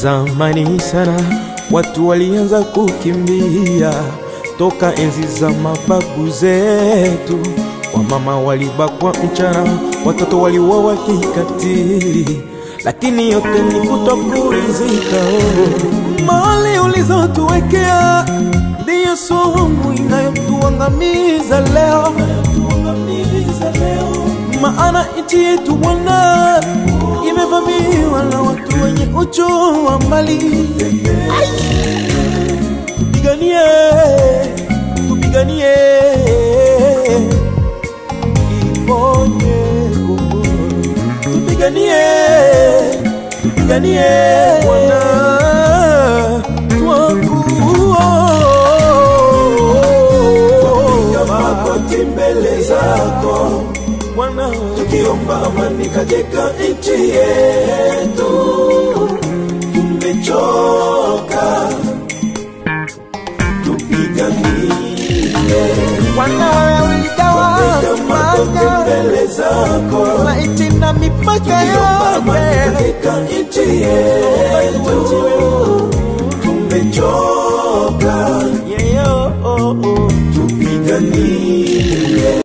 Zamani sana watu walianza kukimbia, toka enzi za mababu zetu. Wamama walibakwa mchana, watoto waliuawa kikatili, lakini yote ni kutokuridhika. Mali ulizotuwekea ndiyo sumu inayotuangamiza leo. Maana nchi yetu Bwana imevamiwa na watu wenye uchu wa mali. Tupiganie, tupiganie iponye Kongo. Tupiganie, tupiganie Bwana twakuwa. Twapiga magoti mbele zako Bwana, tukiomba amani katika nchi yetu. Tumechoka, tupiganie Bwana, wewe uligawa mbele zako maiti na mipaka yote katika nchi yetu. Tumechoka,